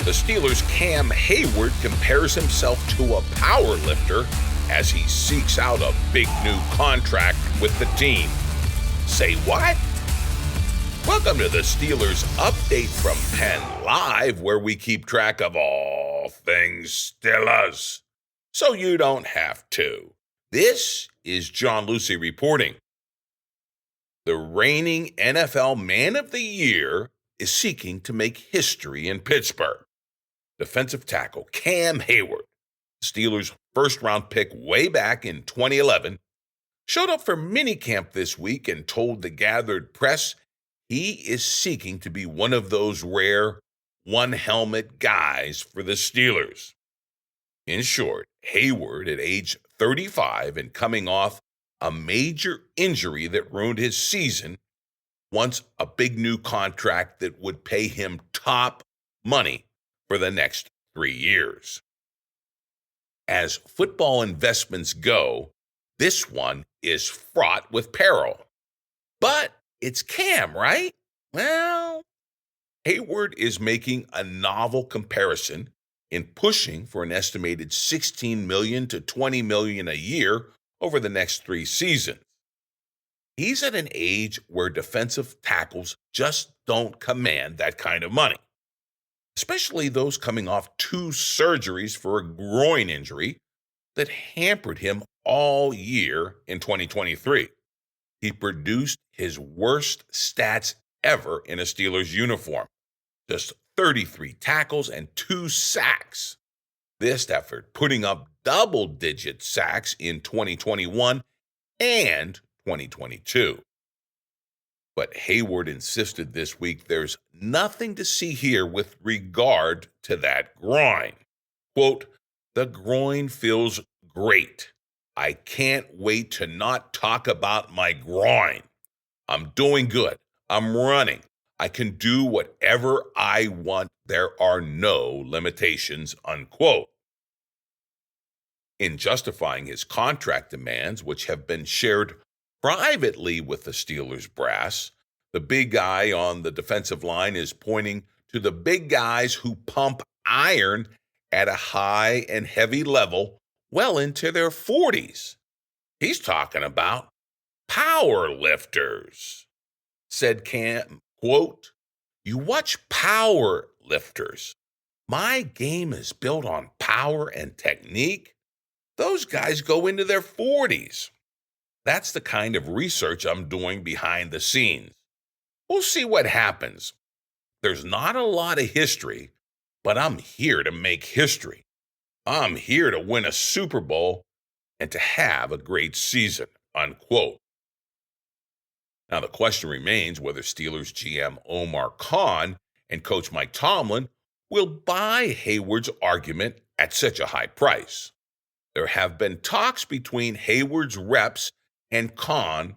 The Steelers' Cam Heyward compares himself to a powerlifter as he seeks out a big new contract with the team. Say what? Welcome to the Steelers update from PennLive, where we keep track of all things Steelers, so you don't have to. This is John Lucy reporting. The reigning NFL Man of the Year is seeking to make history in Pittsburgh. Defensive tackle Cam Heyward, Steelers' first-round pick way back in 2011, showed up for minicamp this week and told the gathered press he is seeking to be one of those rare one-helmet guys for the Steelers. In short, Heyward, at age 35 and coming off a major injury that ruined his season, wants a big new contract that would pay him top money for the next 3 years. As football investments go, this one is fraught with peril. But it's Cam, right? Well, Heyward is making a novel comparison in pushing for an estimated $16 million to $20 million a year over the next 3 seasons. He's at an age where defensive tackles just don't command that kind of money, especially those coming off 2 surgeries for a groin injury that hampered him all year in 2023. He produced his worst stats ever in a Steelers uniform, just 33 tackles and 2 sacks. This effort putting up double-digit sacks in 2021 and 2022. But Heyward insisted this week there's nothing to see here with regard to that groin. Quote, "The groin feels great. I can't wait to not talk about my groin. I'm doing good. I'm running. I can do whatever I want. There are no limitations," unquote. In justifying his contract demands, which have been shared privately with the Steelers brass, the big guy on the defensive line is pointing to the big guys who pump iron at a high and heavy level well into their 40s. He's talking about power lifters. Said Cam, quote, "You watch power lifters. My game is built on power and technique. Those guys go into their 40s. That's the kind of research I'm doing behind the scenes. We'll see what happens. There's not a lot of history, but I'm here to make history. I'm here to win a Super Bowl and to have a great season," unquote. Now, the question remains whether Steelers GM Omar Khan and coach Mike Tomlin will buy Heyward's argument at such a high price. There have been talks between Heyward's reps and Khan,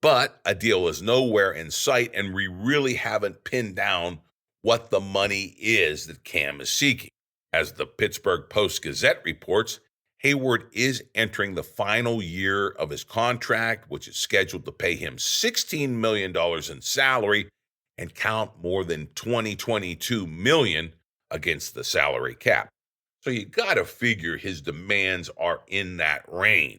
but a deal is nowhere in sight, and we really haven't pinned down what the money is that Cam is seeking. As the Pittsburgh Post-Gazette reports, Heyward is entering the final year of his contract, which is scheduled to pay him $16 million in salary and count more than $22 million against the salary cap. So you got to figure his demands are in that range.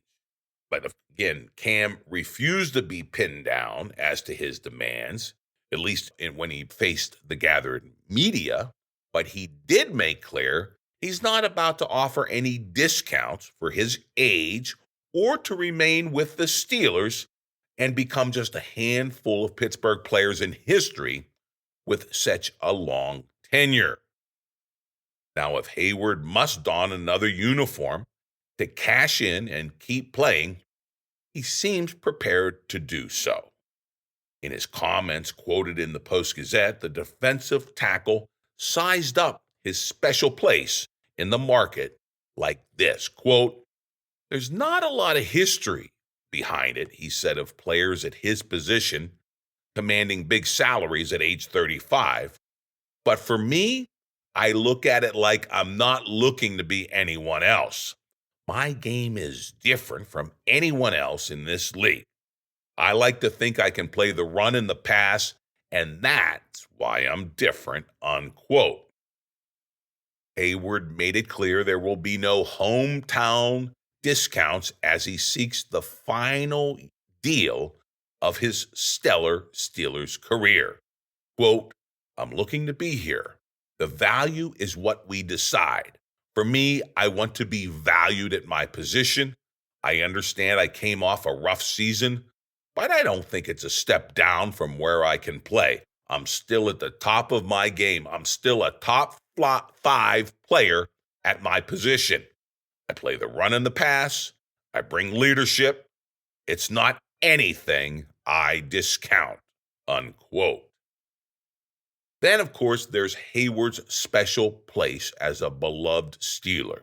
But again, Cam refused to be pinned down as to his demands, at least when he faced the gathered media. But he did make clear he's not about to offer any discounts for his age or to remain with the Steelers and become just a handful of Pittsburgh players in history with such a long tenure. Now, if Heyward must don another uniform to cash in and keep playing, he seems prepared to do so. In his comments quoted in the Post-Gazette, the defensive tackle sized up his special place in the market like this, quote, "There's not a lot of history behind it," he said, of players at his position commanding big salaries at age 35. "But for me, I look at it like I'm not looking to be anyone else. My game is different from anyone else in this league. I like to think I can play the run and the pass, and that's why I'm different," unquote. Heyward made it clear there will be no hometown discounts as he seeks the final deal of his stellar Steelers career. Quote, I'm looking to be here. The value is what we decide. For me, I want to be valued at my position. I understand I came off a rough season, but I don't think it's a step down from where I can play. I'm still at the top of my game. I'm still a top 5 player at my position. I play the run and the pass. I bring leadership. It's not anything I discount, unquote. Then, of course, there's Heyward's special place as a beloved Steeler.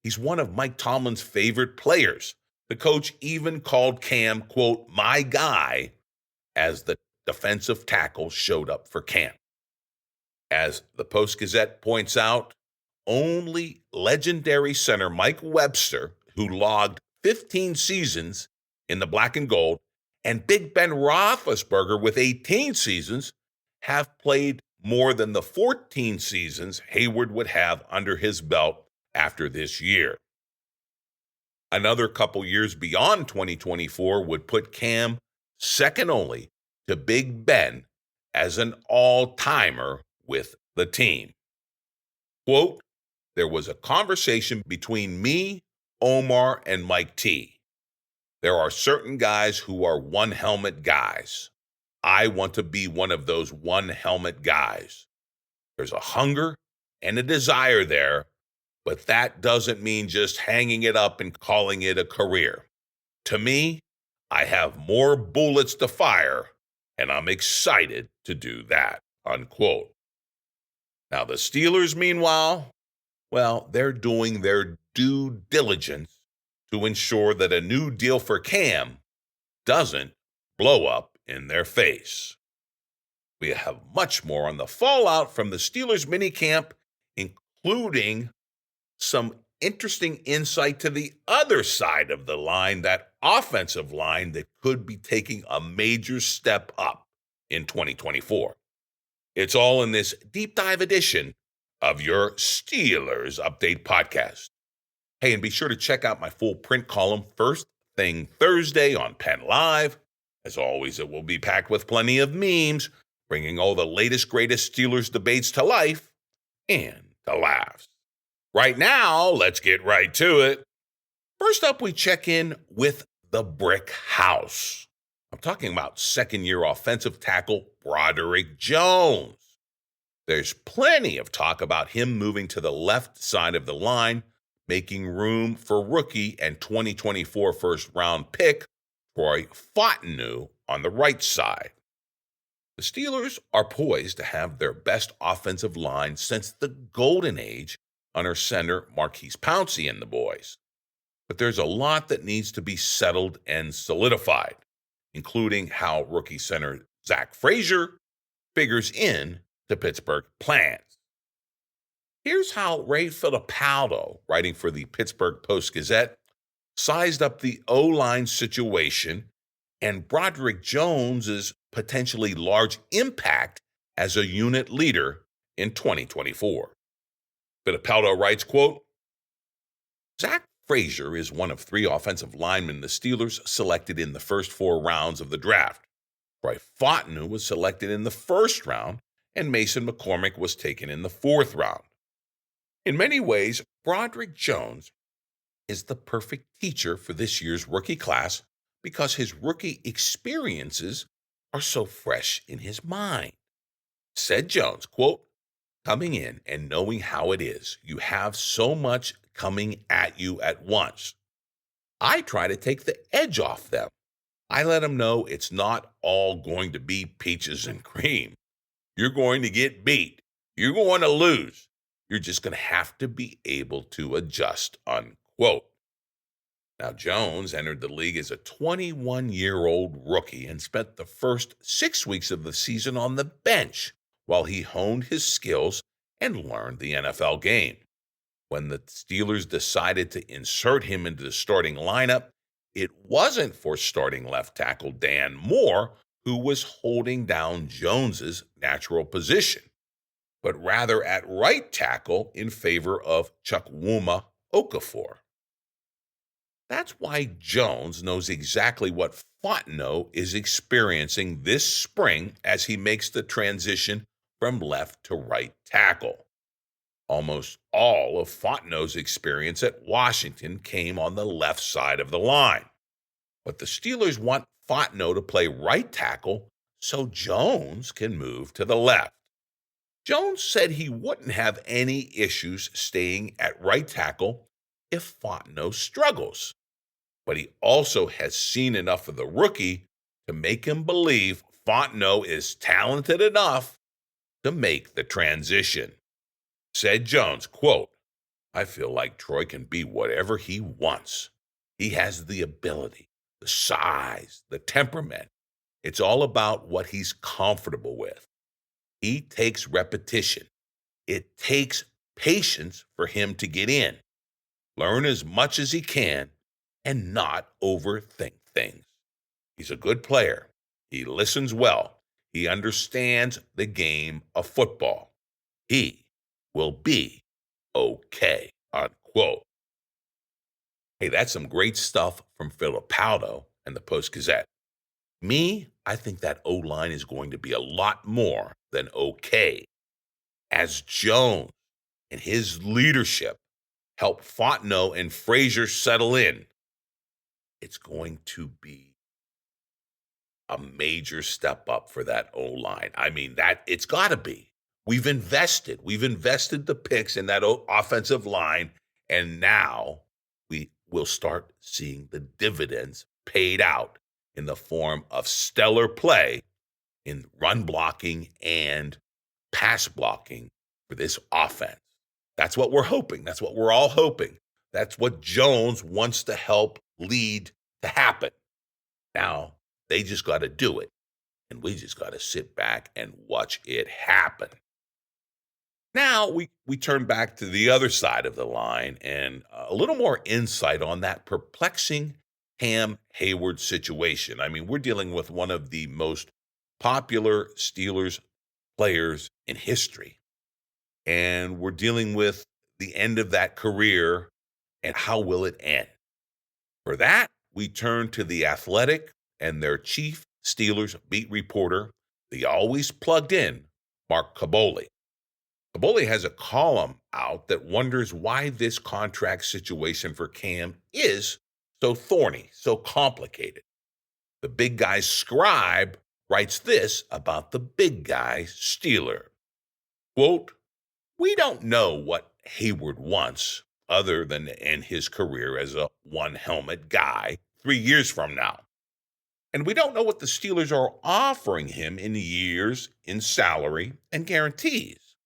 He's one of Mike Tomlin's favorite players. The coach even called Cam, quote, my guy, as the defensive tackle showed up for camp. As the Post-Gazette points out, only legendary center Mike Webster, who logged 15 seasons in the black and gold, and Big Ben Roethlisberger with 18 seasons have played more than the 14 seasons Heyward would have under his belt after this year. Another couple years beyond 2024 would put Cam second only to Big Ben as an all-timer with the team. Quote, there was a conversation between me, Omar, and Mike T. There are certain guys who are one-helmet guys. I want to be one of those one-helmet guys. There's a hunger and a desire there, but that doesn't mean just hanging it up and calling it a career. To me, I have more bullets to fire, and I'm excited to do that, unquote. Now, the Steelers, meanwhile, well, they're doing their due diligence to ensure that a new deal for Cam doesn't blow up in their face. We have much more on the fallout from the Steelers minicamp, including some interesting insight to the other side of the line, that offensive line that could be taking a major step up in 2024. It's all in this deep dive edition of your Steelers Update podcast. Hey, and be sure to check out my full print column first thing Thursday on PennLive. As always, it will be packed with plenty of memes, bringing all the latest, greatest Steelers debates to life and to laughs. Right now, let's get right to it. First up, we check in with the brick house. I'm talking about second-year offensive tackle Broderick Jones. There's plenty of talk about him moving to the left side of the line, making room for rookie and 2024 first-round pick fraught on the right side. The Steelers are poised to have their best offensive line since the golden age under center Marquise Pouncey and the boys. But there's a lot that needs to be settled and solidified, including how rookie center Zach Frazier figures in to Pittsburgh plans. Here's how Ray Fittipaldo, writing for the Pittsburgh Post-Gazette, sized up the O-line situation and Broderick Jones' potentially large impact as a unit leader in 2024. Fittipaldo writes, quote, Zach Frazier is one of 3 offensive linemen the Steelers selected in the first 4 rounds of the draft. Troy Fautanu was selected in the first round, and Mason McCormick was taken in the 4th round. In many ways, Broderick Jones is the perfect teacher for this year's rookie class because his rookie experiences are so fresh in his mind. Said Jones, quote, coming in and knowing how it is, you have so much coming at you at once. I try to take the edge off them. I let them know it's not all going to be peaches and cream. You're going to get beat. You're going to lose. You're just going to have to be able to adjust, unquote. Now, Jones entered the league as a 21-year-old rookie and spent the first 6 weeks of the season on the bench while he honed his skills and learned the NFL game. When the Steelers decided to insert him into the starting lineup, it wasn't for starting left tackle Dan Moore, who was holding down Jones's natural position. but rather at right tackle in favor of Chukwuma Okafor. That's why Jones knows exactly what Fontenot is experiencing this spring as he makes the transition from left to right tackle. Almost all of Fontenot's experience at Washington came on the left side of the line. But the Steelers want Fontenot to play right tackle so Jones can move to the left. Jones said he wouldn't have any issues staying at right tackle if Fontenot struggles. But he also has seen enough of the rookie to make him believe Fontenot is talented enough to make the transition. Said Jones, quote, "I feel like Troy can be whatever he wants. He has the ability, the size, the temperament. It's all about what he's comfortable with. He takes repetition. It takes patience for him to get in, learn as much as he can, and not overthink things. He's a good player. He listens well. He understands the game of football. He will be okay," unquote. Hey, that's some great stuff from Filipaldo and the Post-Gazette. I think that O-line is going to be a lot more than okay. As Jones and his leadership help Fontenot and Frazier settle in, it's going to be a major step up for that O-line. I mean, that it's got to be. We've invested the picks in that offensive line, and now we will start seeing the dividends paid out in the form of stellar play in run blocking and pass blocking for this offense. That's what we're hoping. That's what we're all hoping. That's what Jones wants to help lead to happen. Now, they just got to do it, and we just got to sit back and watch it happen. Now, we turn back to the other side of the line and a little more insight on that perplexing Cam Heyward situation. I mean, we're dealing with one of the most popular Steelers players in history, and we're dealing with the end of that career and how will it end. For that, we turn to The Athletic and their chief Steelers beat reporter, the always plugged in Mark Kaboly. Kaboly has a column out that wonders why this contract situation for Cam is so thorny, so complicated. The big guy's scribe writes this about the big guy Steeler. Quote, "We don't know what Heyward wants other than to end his career as a one-helmet guy 3 years from now. And we don't know what the Steelers are offering him in years, in salary, and guarantees.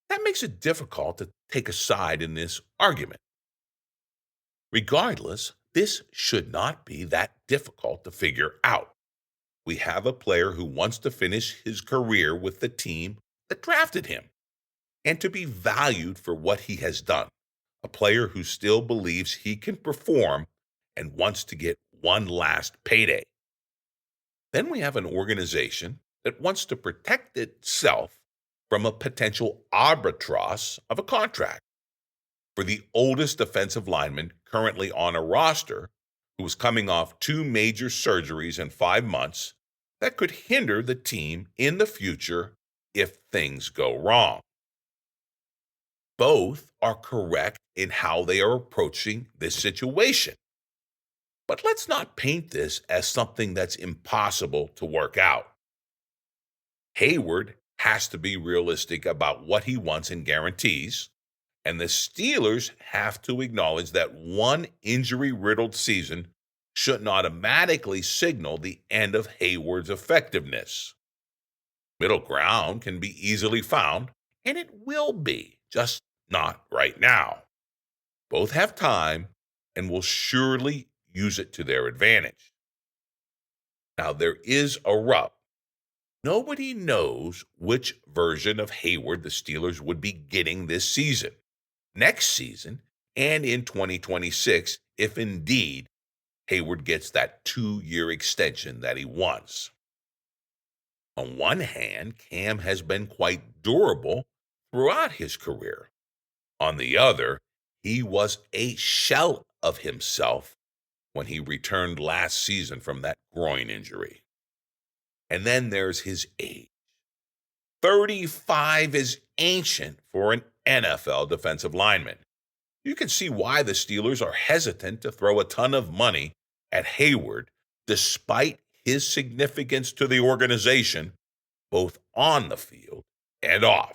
That makes it difficult to take a side in this argument. Regardless, this should not be that difficult to figure out. We have a player who wants to finish his career with the team that drafted him and to be valued for what he has done. A player who still believes he can perform and wants to get one last payday. Then we have an organization that wants to protect itself from a potential arbitrage of a contract. For the oldest defensive lineman currently on a roster, who is coming off 2 major surgeries in 5 months, that could hinder the team in the future if things go wrong. Both are correct in how they are approaching this situation. But let's not paint this as something that's impossible to work out. Heyward has to be realistic about what he wants in guarantees, and the Steelers have to acknowledge that one injury-riddled season shouldn't automatically signal the end of Heyward's effectiveness. Middle ground can be easily found, and it will be, just not right now. Both have time and will surely use it to their advantage. Now, there is a rub. Nobody knows which version of Heyward the Steelers would be getting this season, next season, and in 2026, if indeed Heyward gets that 2-year extension that he wants. On one hand, Cam has been quite durable throughout his career. On the other, he was a shell of himself when he returned last season from that groin injury. And then there's his age. 35 is ancient for an NFL defensive lineman. You can see why the Steelers are hesitant to throw a ton of money at Heyward, despite his significance to the organization, both on the field and off.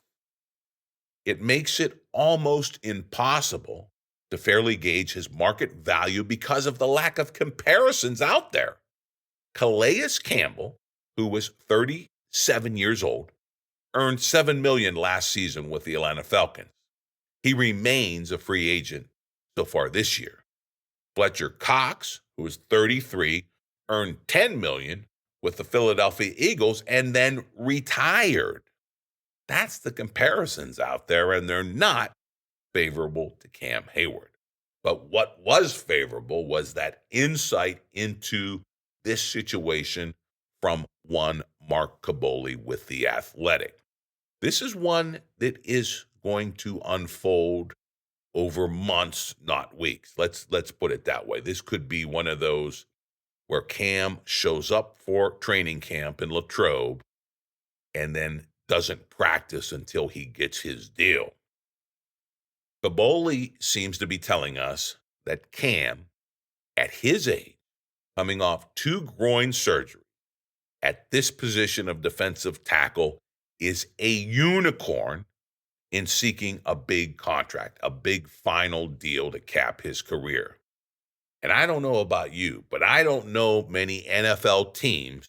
It makes it almost impossible to fairly gauge his market value because of the lack of comparisons out there. Calais Campbell, who was 37 years old, earned $7 million last season with the Atlanta Falcons. He remains a free agent so far this year. Fletcher Cox, who was 33, earned $10 million with the Philadelphia Eagles and then retired. That's the comparisons out there, and they're not favorable to Cam Heyward. But what was favorable was that insight into this situation from one Mark Kaboly with The Athletic. This is one that is going to unfold over months, not weeks. Let's put it that way. This could be one of those where Cam shows up for training camp in Latrobe and then doesn't practice until he gets his deal. Kaboly seems to be telling us that Cam, at his age, coming off 2 groin surgeries, at this position of defensive tackle, is a unicorn in seeking a big contract, a big final deal to cap his career. And I don't know about you, but I don't know many NFL teams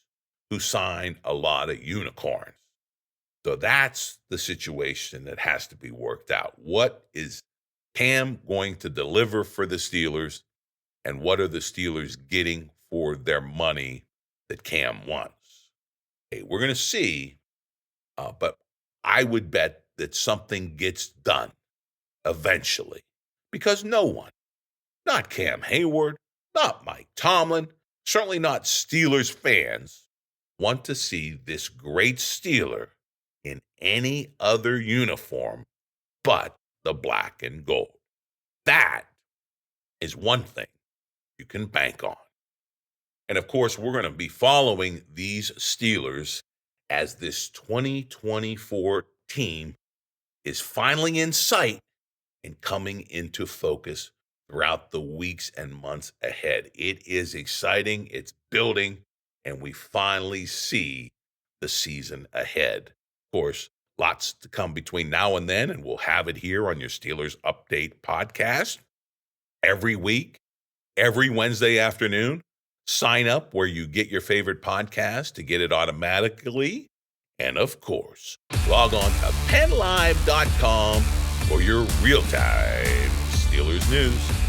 who sign a lot of unicorns. So that's the situation that has to be worked out. What is Cam going to deliver for the Steelers, and what are the Steelers getting for their money that Cam wants? Hey, we're going to see, but I would bet that something gets done eventually, because no one, not Cam Heyward, not Mike Tomlin, certainly not Steelers fans, want to see this great Steeler in any other uniform but the black and gold. That is one thing you can bank on. And of course, we're going to be following these Steelers as this 2024 team is finally in sight and coming into focus throughout the weeks and months ahead. It is exciting, it's building, and we finally see the season ahead. Of course, lots to come between now and then, and we'll have it here on your Steelers Update podcast every week, every Wednesday afternoon. Sign up where you get your favorite podcast to get it automatically. And of course, log on to PennLive.com for your real-time Steelers news.